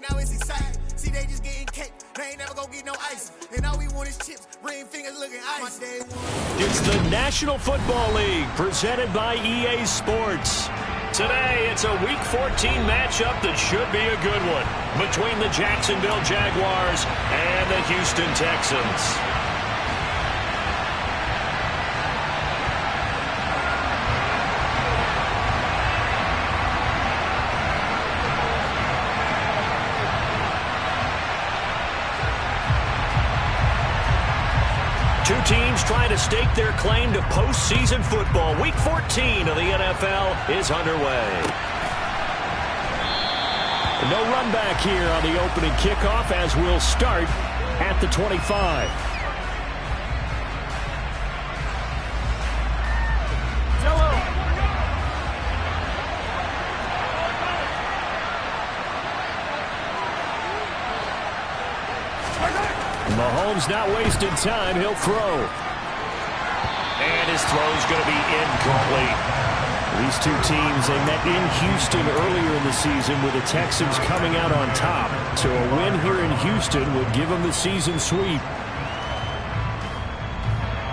Right now it's exciting. See, they just getting cake. They ain't never gonna get no ice. And all we want is chips. Ring fingers looking ice. It's the National Football League presented by EA Sports. Today, it's a Week 14 matchup that should be a good one between the Jacksonville Jaguars and the Houston Texans. Two teams trying to stake their claim to postseason football. Week 14 of the NFL is underway. No run back here on the opening kickoff as we'll start at the 25. Mahomes not wasting time. He'll throw. And his throw's going to be incomplete. These two teams, they met in Houston earlier in the season with the Texans coming out on top. So a win here in Houston would give them the season sweep.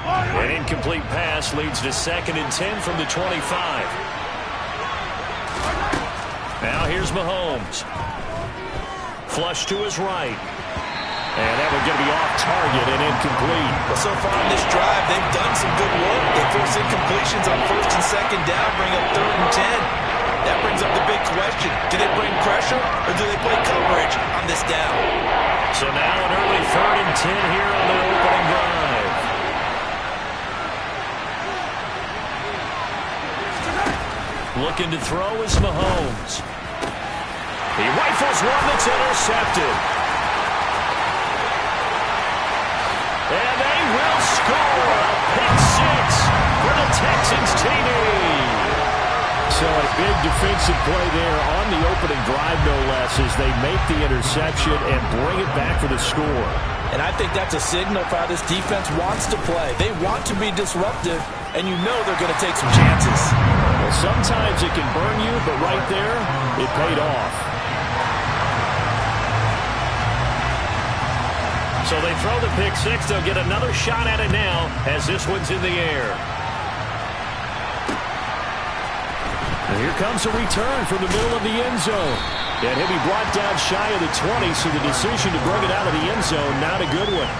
An incomplete pass leads to 2nd and 10 from the 25. Now here's Mahomes. Flush to his right. And that one's going to be off target and incomplete. Well, so far in this drive, they've done some good work. They force incompletions on 1st and 2nd down, bring up 3rd and 10. That brings up the big question. Do they bring pressure or do they play coverage on this down? So now an early 3rd and 10 here on their opening drive. Looking to throw is Mahomes. He rifles one that's intercepted. And they will score a pick 6 for the Texans TD. So a big defensive play there on the opening drive, no less, as they make the interception and bring it back for the score. And I think that's a signal for how this defense wants to play. They want to be disruptive, and you know they're going to take some chances. Well, sometimes it can burn you, but right there, it paid off. So they throw the pick 6. They'll get another shot at it now as this one's in the air. And here comes a return from the middle of the end zone. And he'll be brought down shy of the 20, so the decision to bring it out of the end zone, not a good one.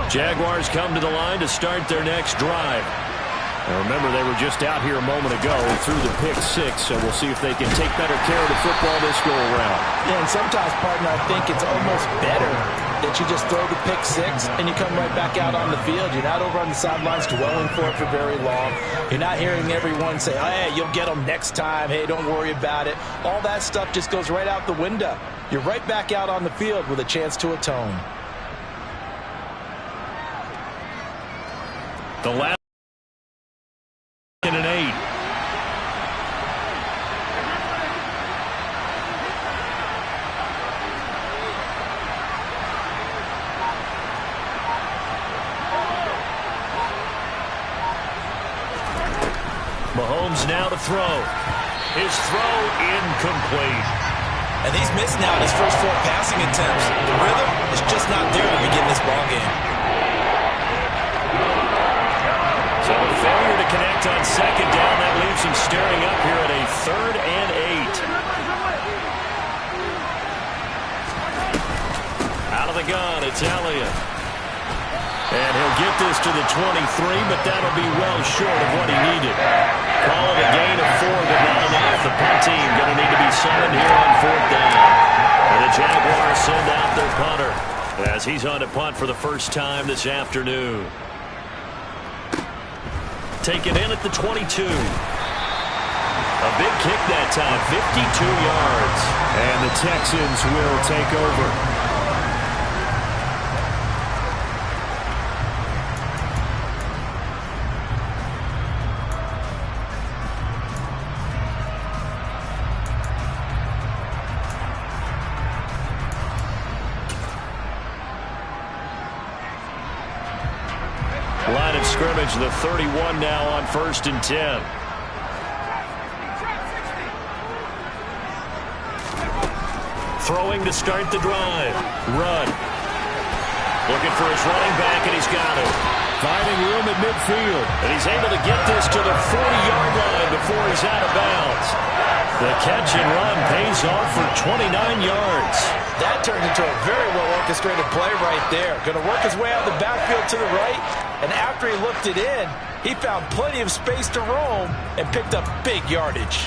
Jaguars come to the line to start their next drive. Now remember, they were just out here a moment ago and threw the pick 6, so we'll see if they can take better care of the football this go-around. Yeah, and sometimes, partner, I think it's almost better that you just throw the pick 6 and you come right back out on the field. You're not over on the sidelines dwelling for it for very long. You're not hearing everyone say, hey, you'll get them next time. Hey, don't worry about it. All that stuff just goes right out the window. You're right back out on the field with a chance to atone. The last and an 8. Mahomes now to throw. His throw incomplete. And he's missed now in his first 4 passing attempts. The rhythm is just not there to begin this ballgame. So a failure to connect on 2nd down. That leaves him staring up here at a 3rd and 8. Out of the gun, it's Elliott. And he'll get this to the 23, but that'll be well short of what he needed. Call it a gain of 4, but not enough. The punt team going to need to be summoned here on 4th down. And the Jaguars send out their punter as he's on to punt for the first time this afternoon. Taken in at the 22. A big kick that time, 52 yards. And the Texans will take over. scrimmage, the 31 now on 1st and 10. Throwing to start the drive. Run. Looking for his running back, and he's got it. Finding room at midfield. And he's able to get this to the 40-yard line before he's out of bounds. The catch and run pays off for 29 yards. That turned into a very well-orchestrated play right there. Going to work his way out of the backfield to the right, and after he looked it in, he found plenty of space to roam and picked up big yardage.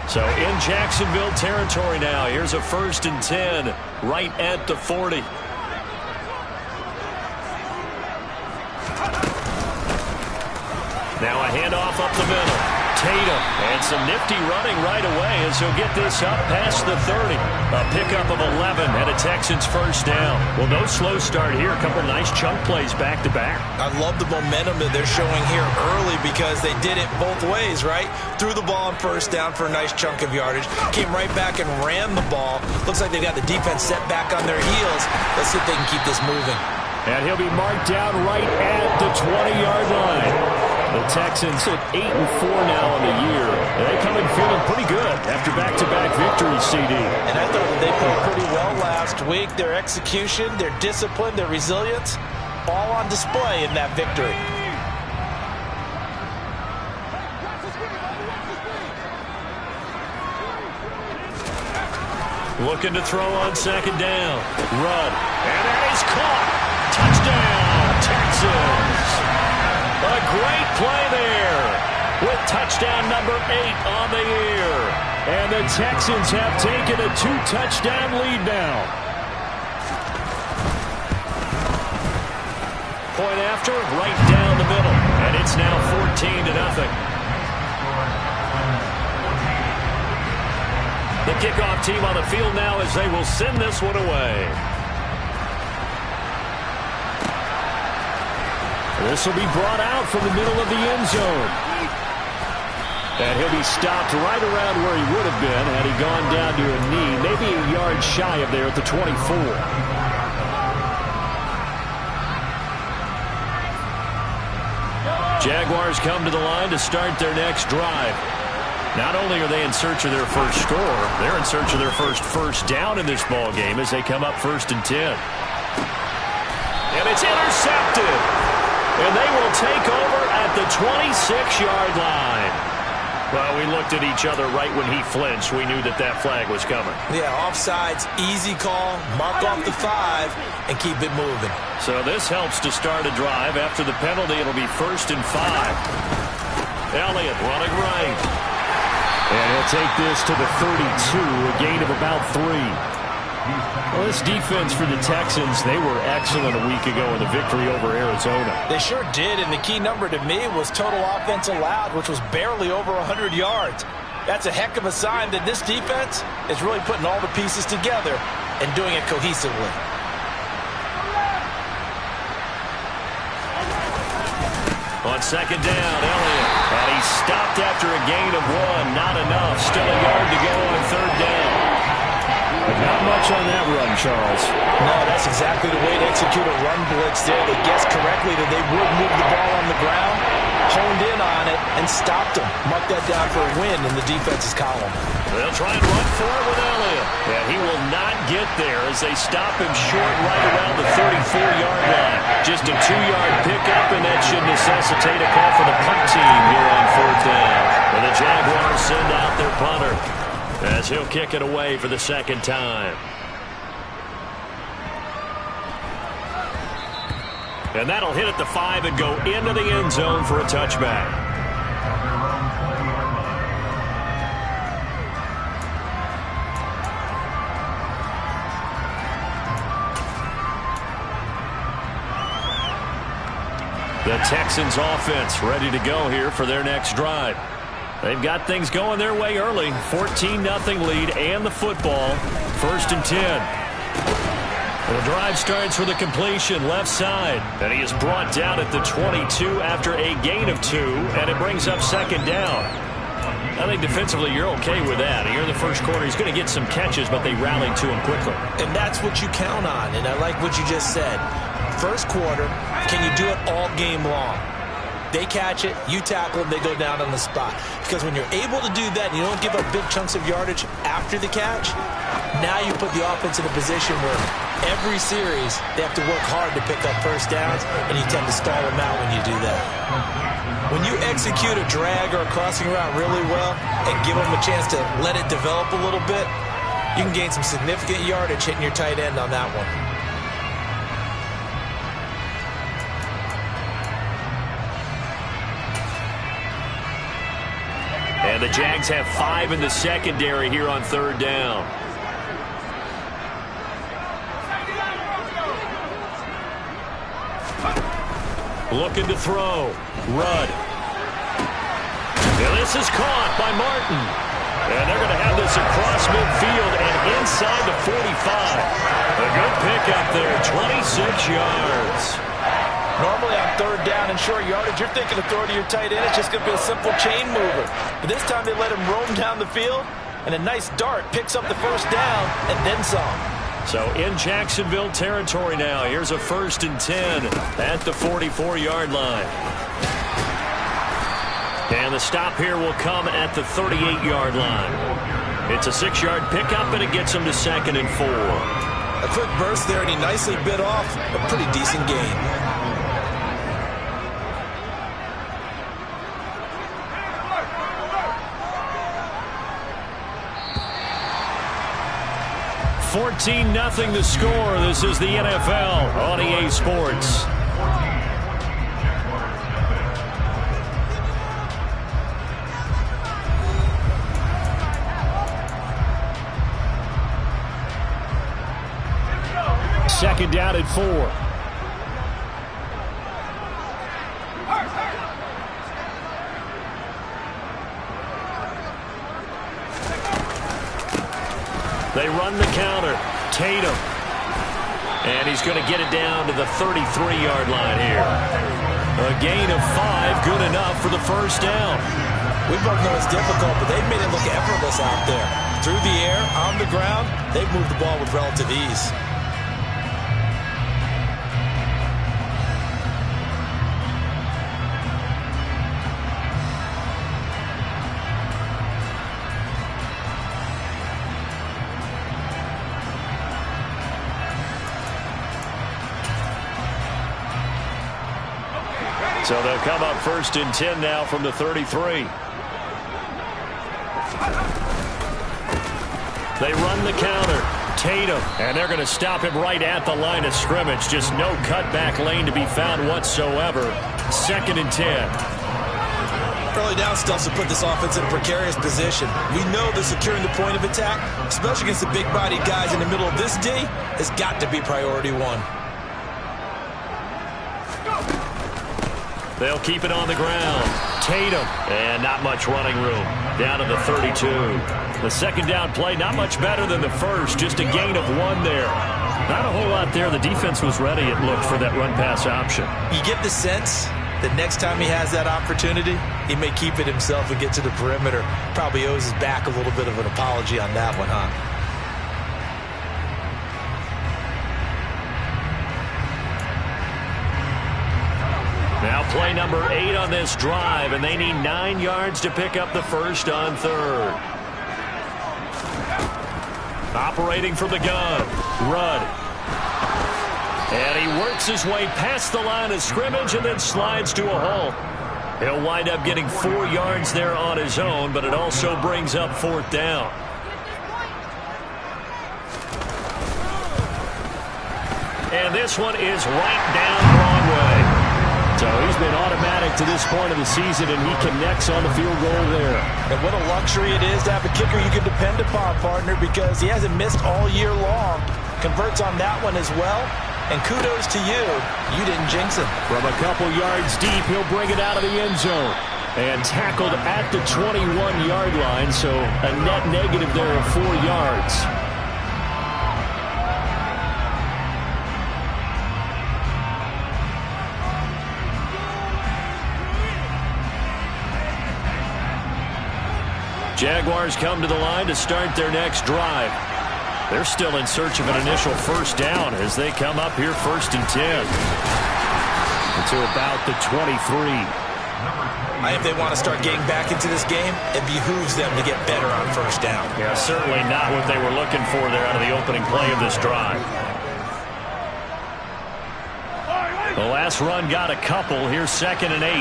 So in Jacksonville territory now. Here's a 1st and 10 right at the 40. Now a handoff up the middle. Tatum, and some nifty running right away as he'll get this up past the 30. A pickup of 11 and a Texans first down. Well, no slow start here. A couple nice chunk plays back-to-back. I love the momentum that they're showing here early because they did it both ways, right? Threw the ball on first down for a nice chunk of yardage. Came right back and ran the ball. Looks like they got the defense set back on their heels. Let's see if they can keep this moving. And he'll be marked down right at the 20-yard line. The Texans at 8-4 now on the year. And they come in feeling pretty good after back-to-back victories, CD. And I thought that they played pretty well last week. Their execution, their discipline, their resilience, all on display in that victory. Looking to throw on 2nd down. Run. And that is caught. Touchdown, Texans. A great play there with touchdown number 8 on the year. And the Texans have taken a 2-touchdown lead now. Point after, right down the middle. And it's now 14-0. The kickoff team on the field now as they will send this one away. This will be brought out from the middle of the end zone. And he'll be stopped right around where he would have been had he gone down to a knee, maybe a yard shy of there at the 24. Jaguars come to the line to start their next drive. Not only are they in search of their first score, they're in search of their first down in this ball game as they come up 1st and 10. And it's intercepted. And they will take over at the 26-yard line. Well, we looked at each other right when he flinched. We knew that that flag was coming. Yeah, offsides, easy call, mark off the 5, and keep it moving. So this helps to start a drive. After the penalty, it'll be 1st and 5. Elliott running right. And he'll take this to the 32, a gain of about 3. Well, this defense for the Texans, they were excellent a week ago in the victory over Arizona. They sure did, and the key number to me was total offense allowed, which was barely over 100 yards. That's a heck of a sign that this defense is really putting all the pieces together and doing it cohesively. On 2nd down, Elliott. And he's stopped after a gain of 1. Not enough. Still a yard to go on 3rd down. But not much on that run, Charles. No, that's exactly the way to execute a run blitz there. They guessed correctly that they would move the ball on the ground, honed in on it, and stopped them. Mark that down for a win in the defense's column. They'll try and run for it with Elliott. And he will not get there as they stop him short right around the 34-yard line. Just a 2-yard pickup, and that should necessitate a call for the punt team here on 4th down. And the Jaguars send out their punter as he'll kick it away for the 2nd time. And that'll hit at the 5 and go into the end zone for a touchback. The Texans offense ready to go here for their next drive. They've got things going their way early. 14-0 lead and the football. 1st and 10. The drive starts with a completion left side. And he is brought down at the 22 after a gain of 2. And it brings up 2nd down. I think defensively you're okay with that. Here in the first quarter, he's going to get some catches, but they rallied to him quickly. And that's what you count on, and I like what you just said. First quarter, can you do it all game long? They catch it, you tackle them, they go down on the spot. Because when you're able to do that and you don't give up big chunks of yardage after the catch, now you put the offense in a position where every series they have to work hard to pick up first downs, and you tend to stall them out when you do that. When you execute a drag or a crossing route really well and give them a chance to let it develop a little bit, you can gain some significant yardage hitting your tight end on that one. And the Jags have 5 in the secondary here on third down. Looking to throw. Rudd. And this is caught by Martin. And they're going to have this across midfield and inside the 45. A good pickup there, 26 yards. Normally on third down and short yardage, you're thinking of throwing to your tight end. It's just going to be a simple chain mover. But this time they let him roam down the field, and a nice dart picks up the first down and then some. So in Jacksonville territory now, here's a 1st and 10 at the 44-yard line. And the stop here will come at the 38-yard line. It's a 6-yard pickup, and it gets him to 2nd and 4. A quick burst there, and he nicely bit off a pretty decent gain. $14-0 the score. This is the NFL on EA Sports. Second down at 4. They run the counter. Tatum. And he's going to get it down to the 33-yard line here. A gain of 5, good enough for the first down. We both know it's difficult, but they've made it look effortless out there. Through the air, on the ground, they've moved the ball with relative ease. So they'll come up 1st and 10 now from the 33. They run the counter. Tatum. And they're going to stop him right at the line of scrimmage. Just no cutback lane to be found whatsoever. 2nd and 10. Early down stuff to put this offense in a precarious position. We know that securing the point of attack, especially against the big-bodied guys in the middle of this D, has got to be priority 1. They'll keep it on the ground. Tatum. And not much running room. Down to the 32. The second down play, not much better than the first. Just a gain of 1 there. Not a whole lot there. The defense was ready, it looked, for that run-pass option. You get the sense that next time he has that opportunity, he may keep it himself and get to the perimeter. Probably owes his back a little bit of an apology on that one, huh? Now play number 8 on this drive, and they need 9 yards to pick up the first on 3rd. Operating from the gun, Rudd. And he works his way past the line of scrimmage and then slides to a halt. He'll wind up getting 4 yards there on his own, but it also brings up 4th down. And this one is right down Broadway. So he's been automatic to this point of the season, and he connects on the field goal there. And what a luxury it is to have a kicker you can depend upon, partner, because he hasn't missed all year long. Converts on that one as well. And kudos to you. You didn't jinx him. From a couple yards deep, he'll bring it out of the end zone. And tackled at the 21-yard line, so a net negative there of 4 yards. Jaguars come to the line to start their next drive. They're still in search of an initial first down as they come up here 1st and 10. To about the 23. If they want to start getting back into this game, it behooves them to get better on first down. Yeah, certainly not what they were looking for there out of the opening play of this drive. The last run got a couple. Here's 2nd and 8.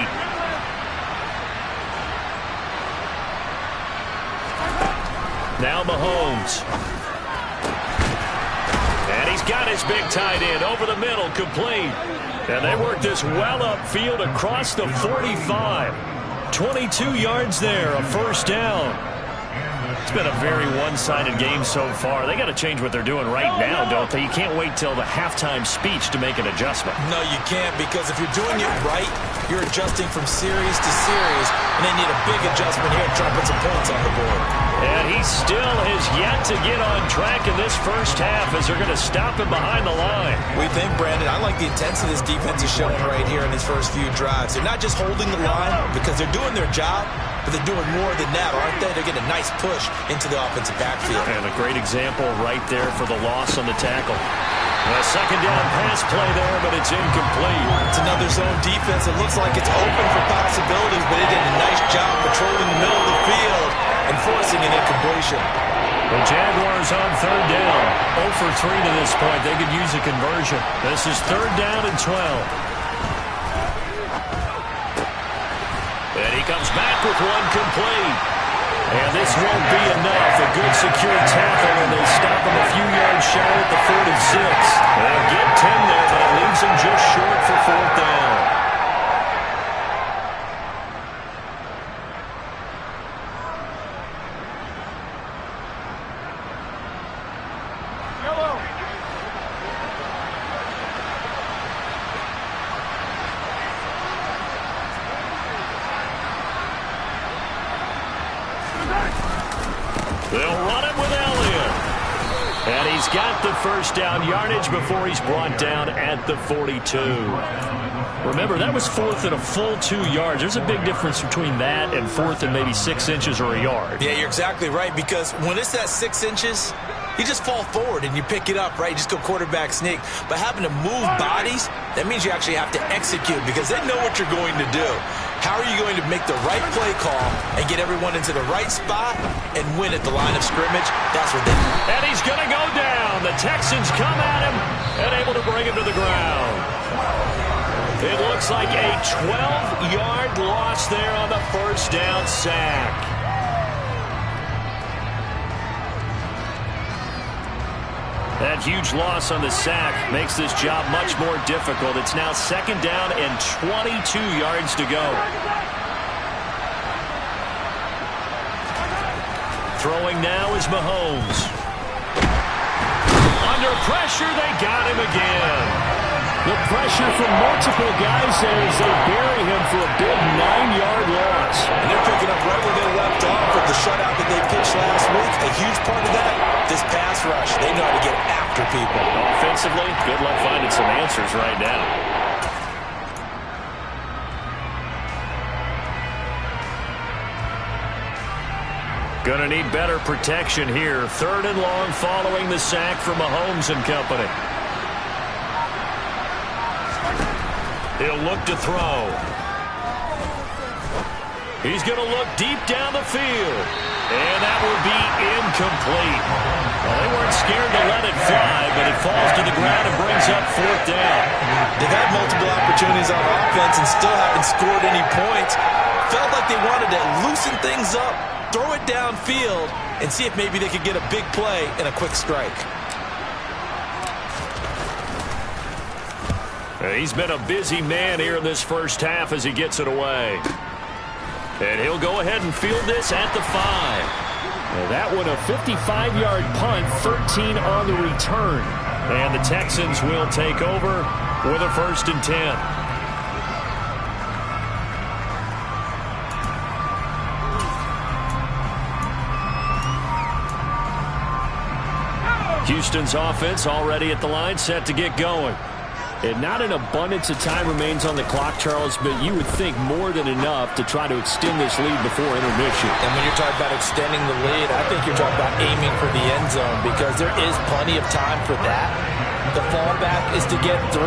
Now Mahomes. And he's got his big tight end over the middle, complete. And they work this well upfield across the 45. 22 yards there, a first down. It's been a very one-sided game so far. They got to change what they're doing right now, don't they? You can't wait till the halftime speech to make an adjustment. No, you can't, because if you're doing it right, you're adjusting from series to series, and they need a big adjustment here to try to put some points on the board. And he still has yet to get on track in this first half as they're going to stop him behind the line. We think, Brandon, I like the intensity this defense is showing right here in these first few drives. They're not just holding the line because they're doing their job, but they're doing more than that, aren't they? They're getting a nice push into the offensive backfield. And a great example right there for the loss on the tackle. A second down pass play there, but it's incomplete. It's another zone defense. It looks like it's open for possibilities, but they did a nice job patrolling the middle of the field and forcing an incompletion. The Jaguars on 3rd down. 0 for 3 to this point. They could use a conversion. This is 3rd down and 12. And he comes back with one complete. And this won't be enough. A good secure tackle, and they stop him a few yards shy at the 46. They'll get 10 there, but it leaves him just short for 4th down. They'll run it with Elliott. And he's got the first down yardage before he's brought down at the 42. Remember, that was 4th and a full 2 yards. There's a big difference between that and 4th and maybe 6 inches or a yard. Yeah, you're exactly right, because when it's that 6 inches, you just fall forward and you pick it up, right? You just go quarterback sneak. But having to move bodies, that means you actually have to execute because they know what you're going to do. How are you going to make the right play call and get everyone into the right spot and win at the line of scrimmage? That's what they do. And he's going to go down. The Texans come at him and able to bring him to the ground. It looks like a 12-yard loss there on the first down sack. That huge loss on the sack makes this job much more difficult. It's now 2nd down and 22 yards to go. Throwing now is Mahomes. Under pressure, they got him again. The pressure from multiple guys there as they bury him for a big 9-yard loss. And they're picking up right where they left off with the shutout that they pitched last week. A huge part of that, this pass rush. They know how to get after people. Offensively, good luck finding some answers right now. Gonna need better protection here. 3rd and long following the sack from Mahomes and company. He'll look to throw. He's going to look deep down the field. And that will be incomplete. Well, they weren't scared to let it fly, but it falls to the ground and brings up 4th down. They've had multiple opportunities on offense and still haven't scored any points. Felt like they wanted to loosen things up, throw it downfield, and see if maybe they could get a big play and a quick strike. He's been a busy man here in this first half as he gets it away. And he'll go ahead and field this at the 5. And that one a 55-yard punt, 13 on the return. And the Texans will take over with a 1st and 10. Houston's offense already at the line, set to get going. And not an abundance of time remains on the clock, Charles, but you would think more than enough to try to extend this lead before intermission. And when you're talking about extending the lead, I think you're talking about aiming for the end zone because there is plenty of time for that. The fallback is to get 3.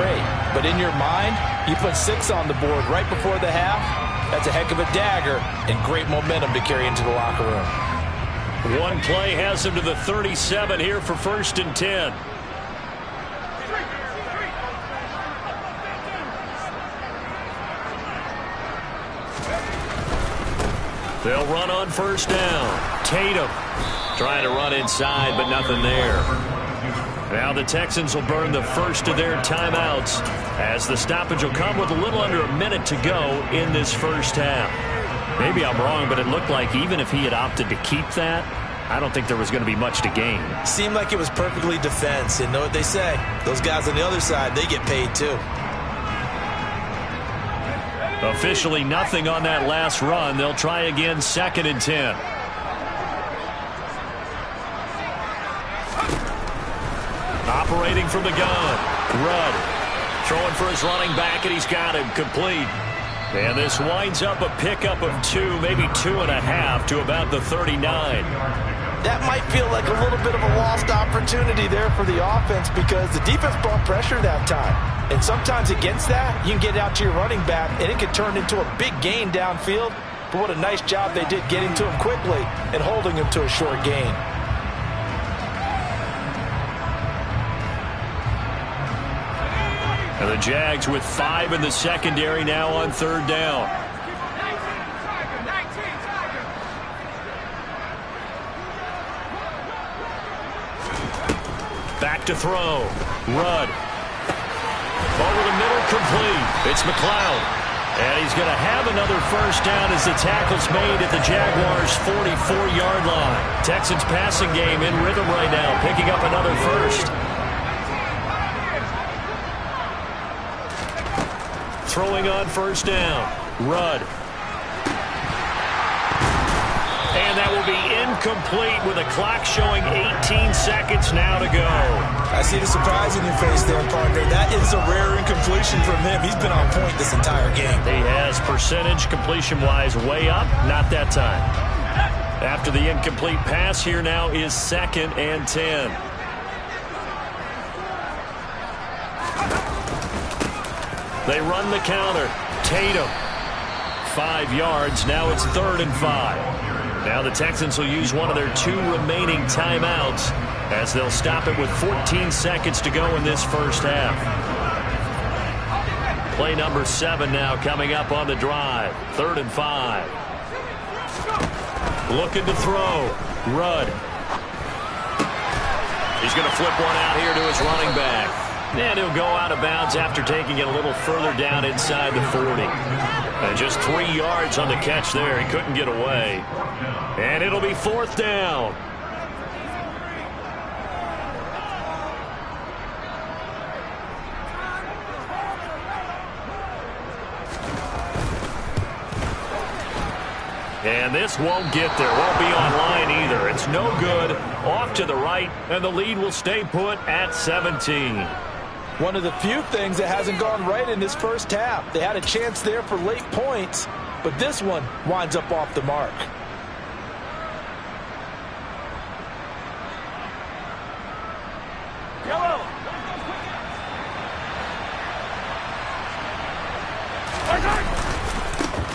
But in your mind, you put 6 on the board right before the half. That's a heck of a dagger and great momentum to carry into the locker room. One play has him to the 37 here for 1st and 10. They'll run on 1st down. Tatum trying to run inside, but nothing there. Now the Texans will burn the first of their timeouts as the stoppage will come with a little under a minute to go in this first half. Maybe I'm wrong, but it looked like even if he had opted to keep that, I don't think there was going to be much to gain. Seemed like it was perfectly defense. And know what they say? Those guys on the other side, they get paid too. Officially nothing on that last run. They'll try again 2nd and 10. Operating from the gun. Rudd throwing for his running back, and he's got him complete. And this winds up a pickup of 2, maybe 2.5 to about the 39. That might feel like a little bit of a lost opportunity there for the offense because the defense brought pressure that time. And sometimes against that, you can get out to your running back, and it can turn into a big gain downfield. But what a nice job they did getting to him quickly and holding him to a short gain. And the Jags with 5 in the secondary now on 3rd down. Back to throw. Rudd. Over the middle, complete. It's McLeod. And he's going to have another first down as the tackle's made at the Jaguars' 44-yard line. Texans passing game in rhythm right now, picking up another first. Throwing on 1st down. Rudd. And that will be incomplete with a clock showing 18 seconds now to go. I see the surprise in your face there, partner. That is a rare incompletion from him. He's been on point this entire game. He has percentage completion-wise way up. Not that time. After the incomplete pass, here now is 2nd and 10. They run the counter. Tatum. 5 yards. Now it's 3rd and 5. Now the Texans will use one of their 2 remaining timeouts as they'll stop it with 14 seconds to go in this first half. Play number 7 now coming up on the drive. 3rd and 5. Looking to throw. Rudd. He's going to flip one out here to his running back. And he'll go out of bounds after taking it a little further down inside the 40. And just 3 yards on the catch there. He couldn't get away. And it'll be 4th down. And this won't get there. Won't be online either. It's no good. Off to the right. And the lead will stay put at 17. One of the few things that hasn't gone right in this first half. They had a chance there for late points, but this one winds up off the mark. Yellow.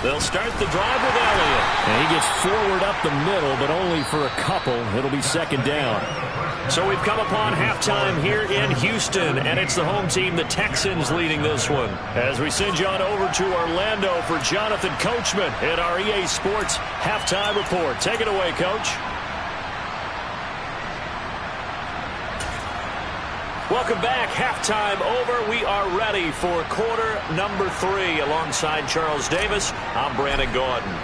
They'll start the drive with Elliott. And he gets forward up the middle, but only for a couple. It'll be 2nd down. So we've come upon halftime here in Houston, and it's the home team, the Texans, leading this one. As we send you on over to Orlando for Jonathan Coachman at our EA Sports Halftime Report. Take it away, Coach. Welcome back. Halftime over. We are ready for quarter number 3 alongside Charles Davis. I'm Brandon Gordon.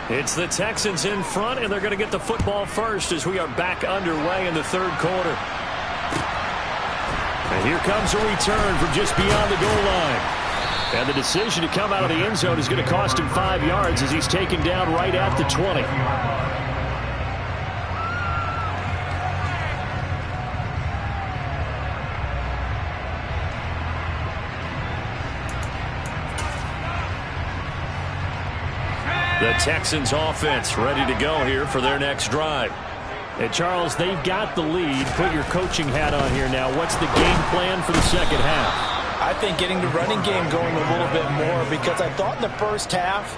It's the Texans in front, and they're going to get the football first as we are back underway in the 3rd quarter. And here comes a return from just beyond the goal line. And the decision to come out of the end zone is going to cost him 5 yards as he's taken down right at the 20. Texans offense ready to go here for their next drive. And Charles, they've got the lead. Put your coaching hat on here now. What's the game plan for the second half? I think getting the running game going a little bit more, because I thought in the first half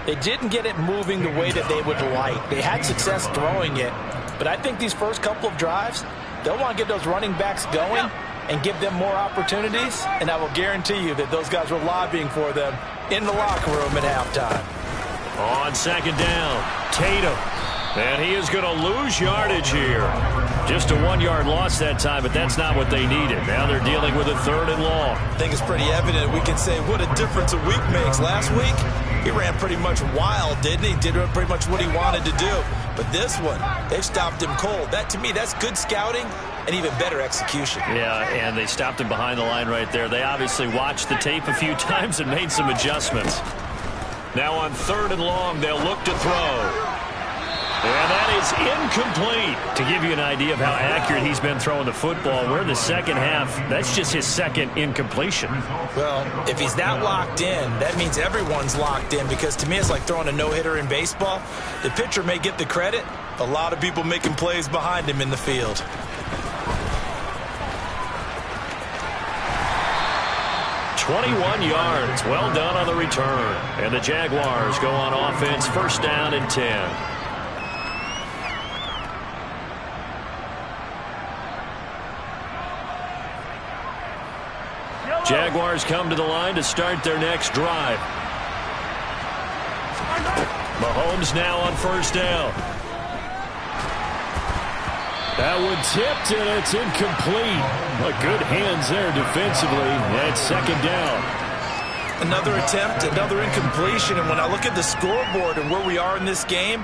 they didn't get it moving the way that they would like. They had success throwing it, but I think these first couple of drives, they'll want to get those running backs going and give them more opportunities, and I will guarantee you that those guys were lobbying for them in the locker room at halftime. On second down, Tatum. And he is going to lose yardage here. Just a 1-yard loss that time, but that's not what they needed. Now they're dealing with a 3rd and long. I think it's pretty evident. We can say what a difference a week makes. Last week, he ran pretty much wild, didn't he? Did pretty much what he wanted to do. But this one, they've stopped him cold. That, to me, that's good scouting and even better execution. Yeah, and they stopped him behind the line right there. They obviously watched the tape a few times and made some adjustments. Now on 3rd and long, they'll look to throw. And that is incomplete. To give you an idea of how accurate he's been throwing the football, we're in the second half. That's just his second incompletion. Well, if he's not locked in, that means everyone's locked in, because to me it's like throwing a no-hitter in baseball. The pitcher may get the credit, a lot of people making plays behind him in the field. "21 yards. Well done on the return. And the Jaguars go on offense, 1st down and 10. Jaguars come to the line to start their next drive. Mahomes now on 1st down. That one tipped, and it's incomplete. But good hands there defensively. And 2nd down. Another attempt, another incompletion. And when I look at the scoreboard and where we are in this game,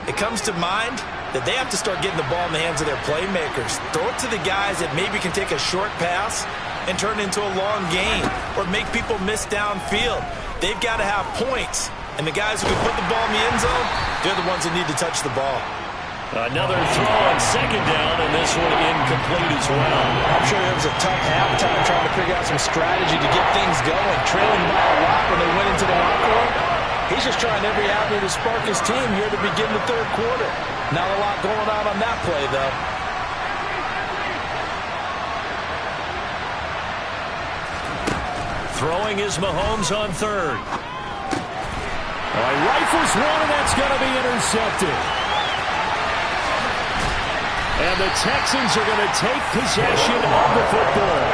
it comes to mind that they have to start getting the ball in the hands of their playmakers. Throw it to the guys that maybe can take a short pass and turn it into a long gain, or make people miss downfield. They've got to have points. And the guys who can put the ball in the end zone, they're the ones that need to touch the ball. Another throw on 2nd down, and this one incomplete as well. I'm sure it was a tough halftime trying to figure out some strategy to get things going. Trailing by a lot when they went into the locker room. He's just trying every avenue to spark his team here to begin the 3rd quarter. Not a lot going on that play, though. Throwing is Mahomes on 3rd. He rifles one, and that's going to be intercepted. And the Texans are going to take possession of the football.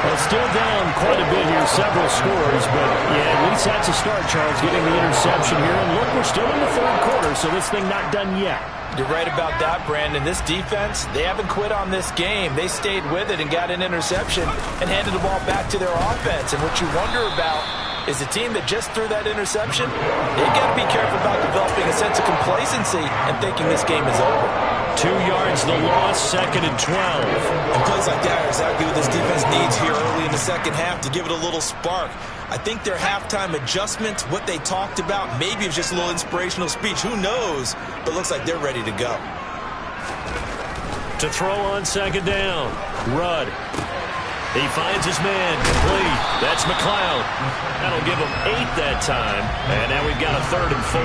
Well, still down quite a bit here, several scores, but yeah, at least that's a start, Charles, getting the interception here. And look, we're still in the 3rd quarter, so this thing not done yet. You're right about that, Brandon. This defense, they haven't quit on this game. They stayed with it and got an interception and handed the ball back to their offense. And what you wonder about is the team that just threw that interception, they've got to be careful about developing a sense of complacency and thinking this game is over. 2 yards the loss, 2nd and 12. And plays like that are exactly what this defense needs here early in the second half to give it a little spark. I think their halftime adjustments, what they talked about, maybe it was just a little inspirational speech. Who knows? But looks like they're ready to go. To throw on 2nd down, Rudd. He finds his man, complete. That's McLeod. That'll give him 8 that time. And now we've got a 3rd and 4.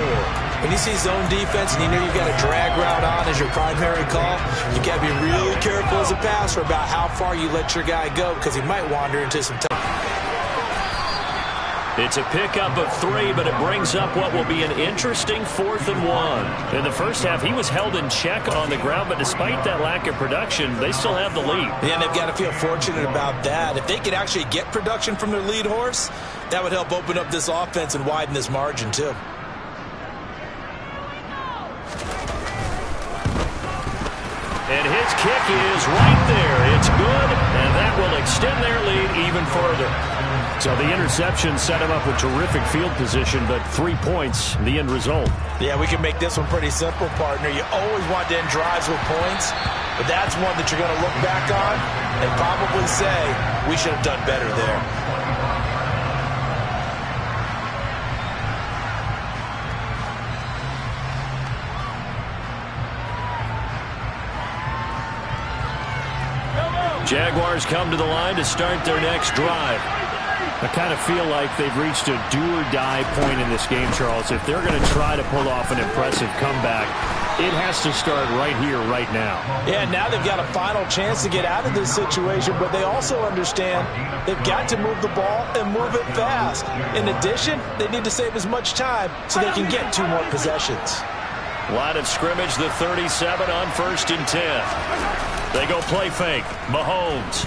When you see zone defense and you know you've got a drag route on as your primary call, you've got to be really careful as a passer about how far you let your guy go, because he might wander into some time. It's a pickup of 3, but it brings up what will be an interesting 4th and 1. In the first half, he was held in check on the ground, but despite that lack of production, they still have the lead. Yeah, and they've got to feel fortunate about that. If they could actually get production from their lead horse, that would help open up this offense and widen this margin, too. And his kick is right there. It's good, and that will extend their lead even further. So the interception set him up with terrific field position, but 3 points, the end result. Yeah, we can make this one pretty simple, partner. You always want to end drives with points, but that's one that you're going to look back on and probably say, we should have done better there. Jaguars come to the line to start their next drive. I kind of feel like they've reached a do-or-die point in this game, Charles. If they're going to try to pull off an impressive comeback, it has to start right here, right now. Yeah, now they've got a final chance to get out of this situation, but they also understand they've got to move the ball and move it fast. In addition, they need to save as much time so they can get 2 more possessions. Line of scrimmage, the 37 on 1st and 10. They go play fake. Mahomes.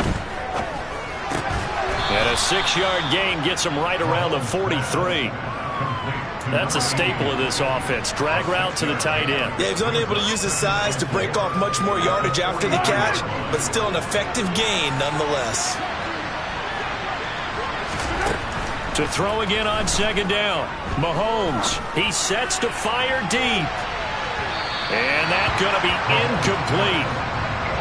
And a 6-yard gain gets him right around the 43. That's a staple of this offense. Drag route to the tight end. Yeah, he's unable to use his size to break off much more yardage after the catch, but still an effective gain nonetheless. To throw again on 2nd down. Mahomes. He sets to fire deep. And that's going to be incomplete.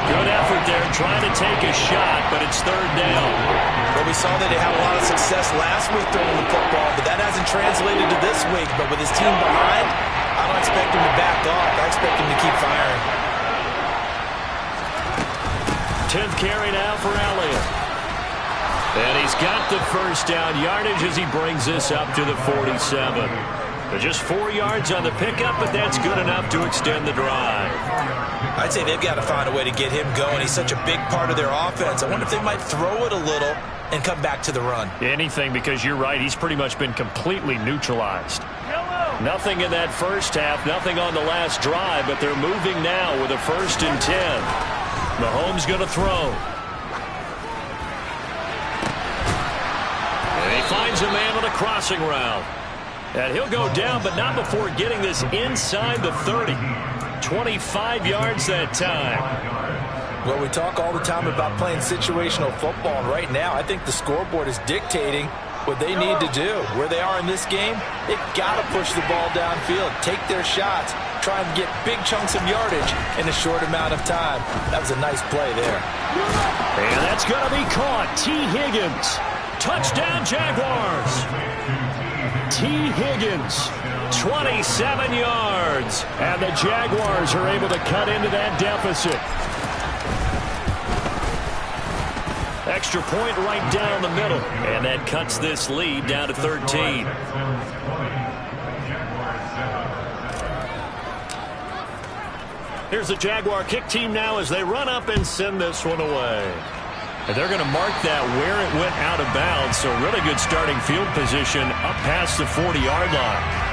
Good effort there trying to take a shot, but it's 3rd down. Well, we saw that they had a lot of success last week throwing the football, but that hasn't translated to this week. But with his team behind, I don't expect him to back off. I expect him to keep firing. 10th carry now for Elliott. And he's got the 1st down yardage as he brings this up to the 47. But just 4 yards on the pickup, but that's good enough to extend the drive. I'd say they've got to find a way to get him going. He's such a big part of their offense. I wonder if they might throw it a little and come back to the run. Anything, because you're right. He's pretty much been completely neutralized. Nothing in that first half, nothing on the last drive, but they're moving now with a 1st and 10. Mahomes going to throw. And he finds a man on a crossing route. And he'll go down, but not before getting this inside the 30. 25 yards that time. Well, we talk all the time about playing situational football, and right now I think the scoreboard is dictating what they need to do. Where they are in this game, they've got to push the ball downfield, take their shots, try and get big chunks of yardage in a short amount of time. That was a nice play there. And that's going to be caught. T. Higgins. Touchdown, Jaguars. T. Higgins, 27 yards. And the Jaguars are able to cut into that deficit. Extra point right down the middle. And that cuts this lead down to 13. Here's the Jaguar kick team now as they run up and send this one away. And they're going to mark that where it went out of bounds. So really good starting field position up past the 40-yard line.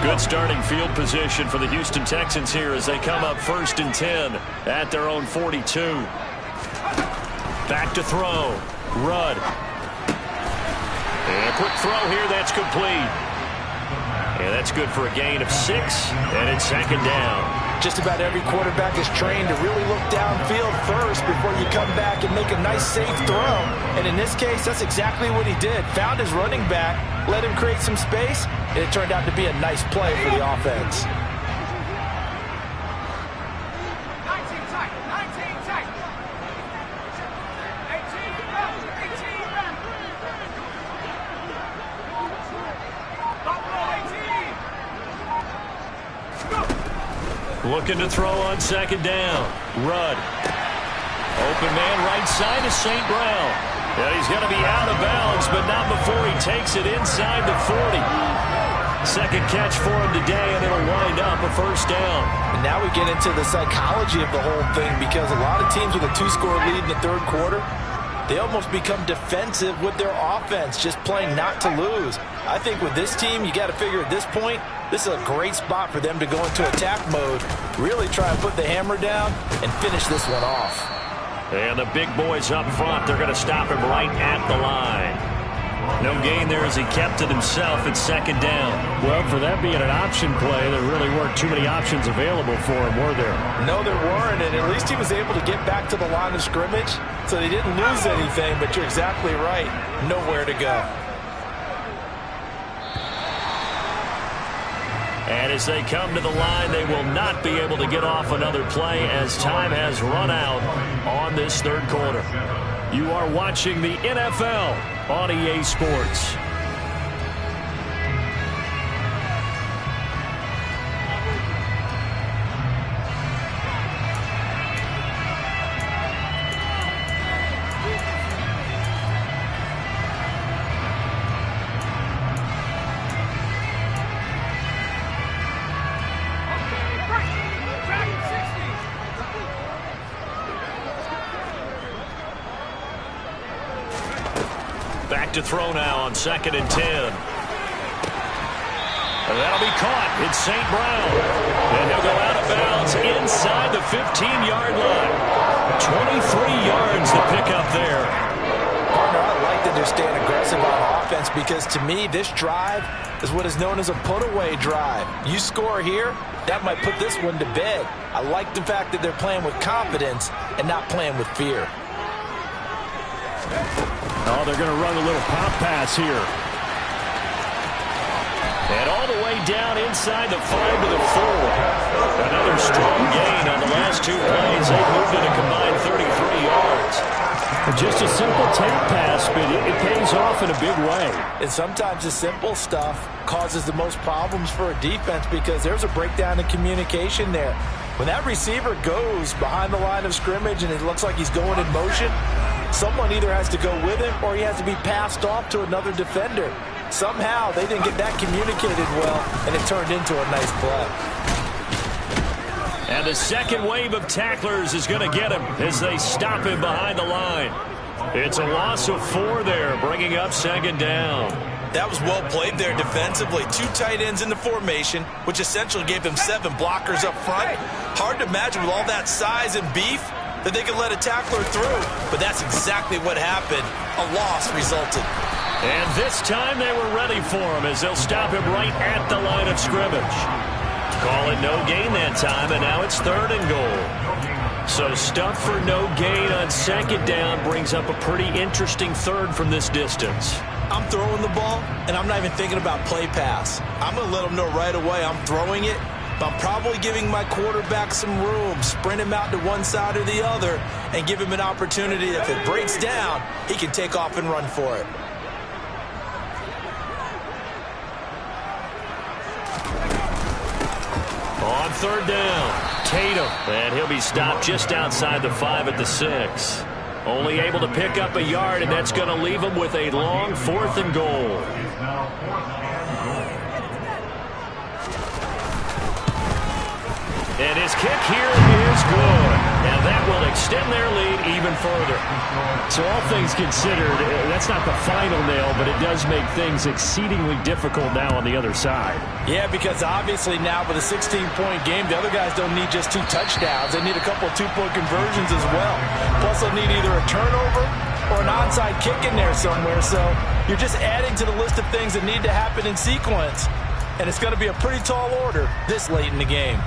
Good starting field position for the Houston Texans here as they come up 1st and 10 at their own 42. Back to throw. Rudd. And a quick throw here. That's complete. And that's good for a gain of 6. And it's 2nd down. Just about every quarterback is trained to really look downfield first before you come back and make a nice, safe throw. And in this case, that's exactly what he did. Found his running back, let him create some space, and it turned out to be a nice play for the offense. 19 tight, 19 tight. 18. Looking to throw on 2nd down. Rudd. Open man right side is St. Brown. And he's going to be out of bounds, but not before he takes it inside the 40. Second catch for him today, and it'll wind up a 1st down. And now we get into the psychology of the whole thing, because a lot of teams with a 2-score lead in the 3rd quarter, they almost become defensive with their offense, just playing not to lose. I think with this team, you got to figure at this point, this is a great spot for them to go into attack mode, really try and put the hammer down and finish this one off. And the big boys up front, they're going to stop him right at the line. No gain there as he kept it himself at 2nd down. Well, for that being an option play, there really weren't too many options available for him, were there? No, there weren't, and at least he was able to get back to the line of scrimmage, so they didn't lose anything, but you're exactly right. Nowhere to go. And And as they come to the line, they will not be able to get off another play as time has run out on this third quarter. You are watching the NFL on EA Sports. Back to throw now on 2nd and 10. And that'll be caught. It's St. Brown. And he'll go out of bounds inside the 15-yard line. 23 yards to pick up there. Partner, I like that they're staying aggressive on offense because to me, this drive is what is known as a put-away drive. You score here, that might put this one to bed. I like the fact that they're playing with confidence and not playing with fear. Oh, they're going to run a little pop pass here. And all the way down inside the 5 to the 4. Another strong gain on the last 2 plays. They moved it a combined 33 yards. Just a simple take pass, but it pays off in a big way. And sometimes the simple stuff causes the most problems for a defense because there's a breakdown in communication there. When that receiver goes behind the line of scrimmage and it looks like he's going in motion, someone either has to go with him or he has to be passed off to another defender. Somehow they didn't get that communicated well, and it turned into a nice play. And the second wave of tacklers is going to get him as they stop him behind the line. It's a loss of 4 there, bringing up 2nd down. That was well played there defensively. 2 tight ends in the formation, which essentially gave them 7 blockers up front. Hard to imagine with all that size and beef that they could let a tackler through. But that's exactly what happened. A loss resulted. And this time they were ready for him as they'll stop him right at the line of scrimmage. Call it no gain that time, and now it's 3rd and goal. So stuff for no gain on 2nd down brings up a pretty interesting 3rd from this distance. I'm throwing the ball, and I'm not even thinking about play pass. I'm going to let them know right away I'm throwing it, but I'm probably giving my quarterback some room, sprint him out to one side or the other, and give him an opportunity. If it breaks down, he can take off and run for it. On 3rd down, Tatum, and he'll be stopped just outside the 5 at the 6. Only able to pick up a yard, and that's going to leave him with a long 4th and goal. And his kick here is good. And that will extend their lead even further. So all things considered, that's not the final nail, but it does make things exceedingly difficult now on the other side. Yeah, because obviously now with a 16-point game, the other guys don't need just 2 touchdowns. They need a couple of 2-point conversions as well. Plus they'll need either a turnover or an onside kick in there somewhere. So you're just adding to the list of things that need to happen in sequence. And it's going to be a pretty tall order this late in the game.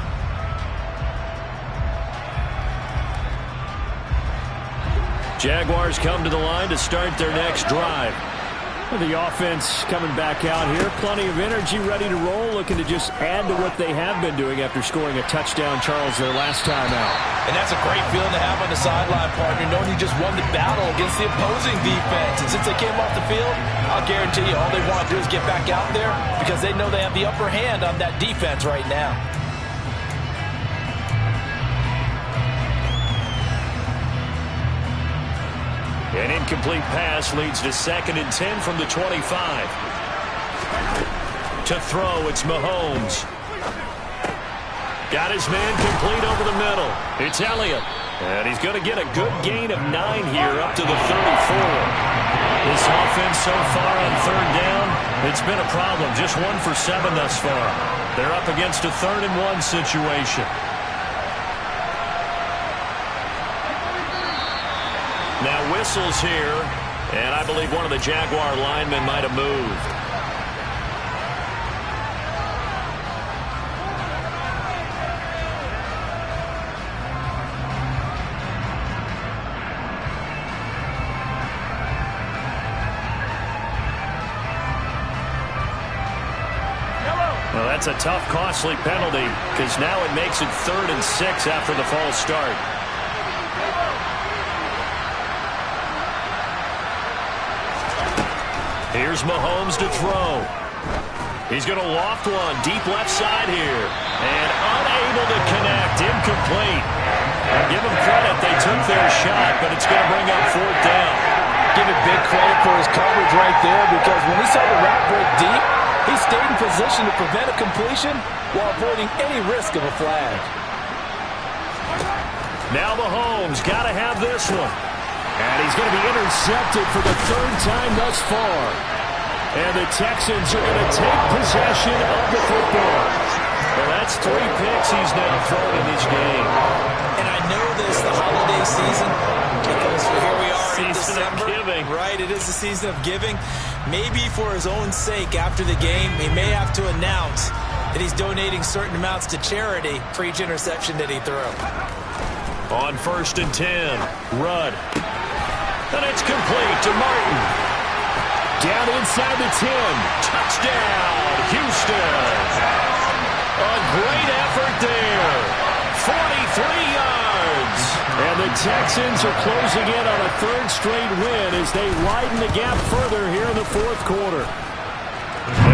Jaguars come to the line to start their next drive. The offense coming back out here. Plenty of energy, ready to roll, looking to just add to what they have been doing after scoring a touchdown, Charles, their last time out. And that's a great feeling to have on the sideline, partner, knowing you just won the battle against the opposing defense. And since they came off the field, I'll guarantee you all they want to do is get back out there because they know they have the upper hand on that defense right now. An incomplete pass leads to 2nd and 10 from the 25. To throw, it's Mahomes. Got his man complete over the middle. It's Elliott. And he's going to get a good gain of 9 here up to the 34. This offense so far on 3rd down, it's been a problem. Just 1 for 7 thus far. They're up against a 3rd and 1 situation. Now whistles here, and I believe one of the Jaguar linemen might have moved. Well, that's a tough, costly penalty because now it makes it 3rd and 6 after the false start. Here's Mahomes to throw. He's going to loft one deep left side here. And unable to connect. Incomplete. Now give him credit. They took their shot, but it's going to bring up 4th down. Give it big credit for his coverage right there because when he saw the route break deep, he stayed in position to prevent a completion while avoiding any risk of a flag. Now Mahomes got to have this one. And he's going to be intercepted for the 3rd time thus far. And the Texans are going to take possession of the football. Well, that's 3 picks he's now thrown in this game. And I know this, the holiday season, because here we are in December. Giving. Right, it is the season of giving. Maybe for his own sake after the game, he may have to announce that he's donating certain amounts to charity for each interception that he threw. On 1st and 10, Rudd. And it's complete to Martin. Down inside the 10. Touchdown, Houston. A great effort there. 43 yards. And the Texans are closing in on a 3rd straight win as they widen the gap further here in the 4th quarter.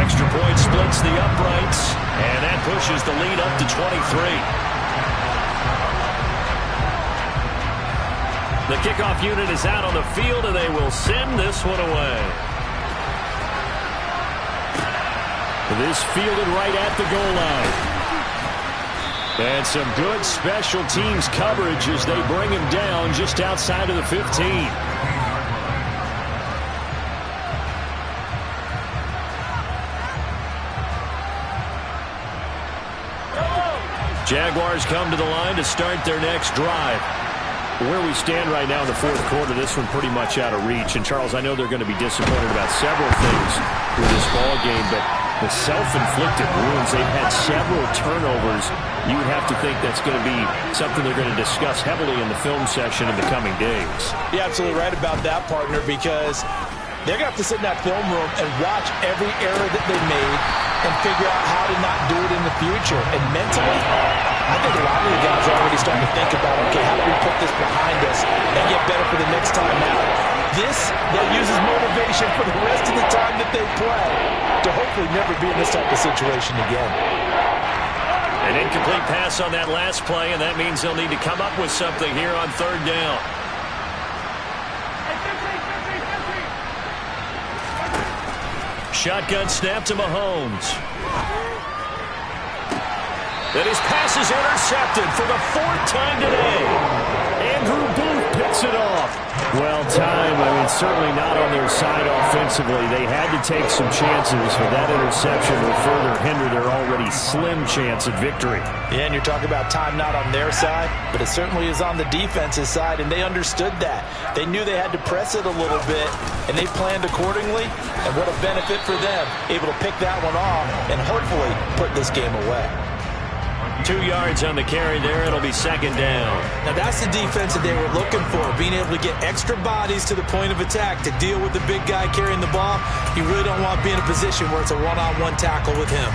Extra point splits the uprights, and that pushes the lead up to 23. The kickoff unit is out on the field, and they will send this one away. This fielded right at the goal line. And some good special teams coverage as they bring him down just outside of the 15. Jaguars come to the line to start their next drive. Where we stand right now in the 4th quarter, this one pretty much out of reach. And, Charles, I know they're going to be disappointed about several things with this ball game, but the self-inflicted wounds, they've had several turnovers. You would have to think that's going to be something they're going to discuss heavily in the film session in the coming days. You're absolutely right about that, partner, because they're going to have to sit in that film room and watch every error that they made and figure out how to not do it in the future. And mentally, I think a lot of the guys are already starting to think about, okay, how do we put this behind us and get better for the next time out? This, that uses motivation for the rest of the time that they play to hopefully never be in this type of situation again. An incomplete pass on that last play, and that means they'll need to come up with something here on 3rd down. Shotgun snap to Mahomes. Then his pass is intercepted for the 4th time today. Andrew Booth picks it off. Well, time, certainly not on their side offensively. They had to take some chances, but that interception will further hinder their already slim chance at victory. Yeah, and you're talking about time not on their side, but it certainly is on the defense's side, and they understood that. They knew they had to press it a little bit, and they planned accordingly, and what a benefit for them, able to pick that one off and hopefully put this game away. 2 yards on the carry there. It'll be 2nd down. Now that's the defense that they were looking for, being able to get extra bodies to the point of attack to deal with the big guy carrying the ball. You really don't want to be in a position where it's a one-on-one tackle with him.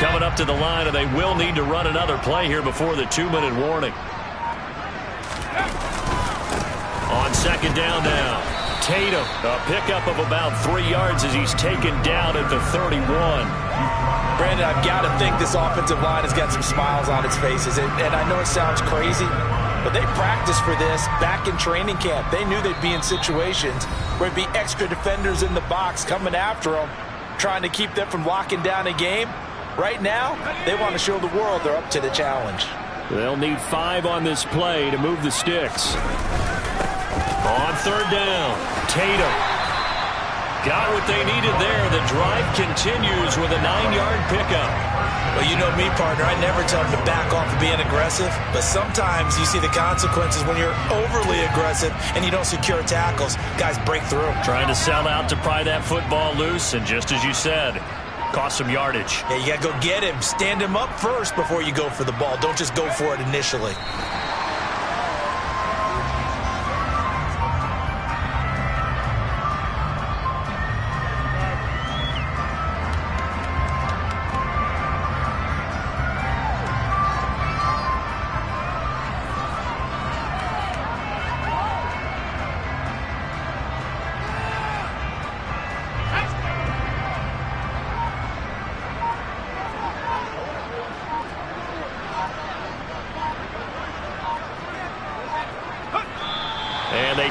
Coming up to the line, and they will need to run another play here before the 2-minute warning. On 2nd down now, Tatum, a pickup of about 3 yards as he's taken down at the 31. Brandon, I've got to think this offensive line has got some smiles on its faces. And I know it sounds crazy, but they practiced for this back in training camp. They knew they'd be in situations where it'd be extra defenders in the box coming after them, trying to keep them from locking down a game. Right now, they want to show the world they're up to the challenge. They'll need 5 on this play to move the sticks. On 3rd down, Tatum. Got what they needed there. The drive continues with a 9-yard pickup. Well, you know me, partner. I never tell them to back off of being aggressive, but sometimes you see the consequences when you're overly aggressive and you don't secure tackles. Guys break through. Trying to sell out to pry that football loose, and just as you said, cost some yardage. Yeah, you got to go get him. Stand him up first before you go for the ball. Don't just go for it initially.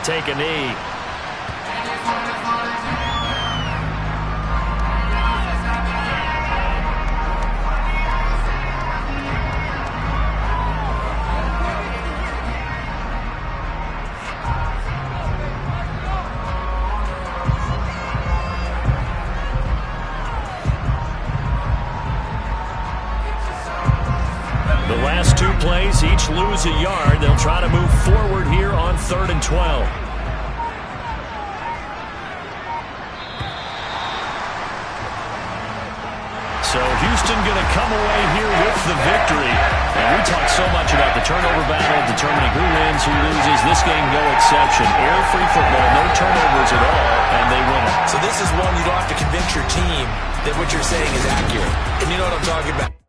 take a knee. The last two plays, each lose a yard. They'll try to move forward here on 3rd and 12. So Houston going to come away here with the victory. And we talk so much about the turnover battle, determining who wins, who loses. This game, no exception. Air-free football, no turnovers at all, and they win it. So this is one you don't have to convince your team that what you're saying is accurate. And you know what I'm talking about.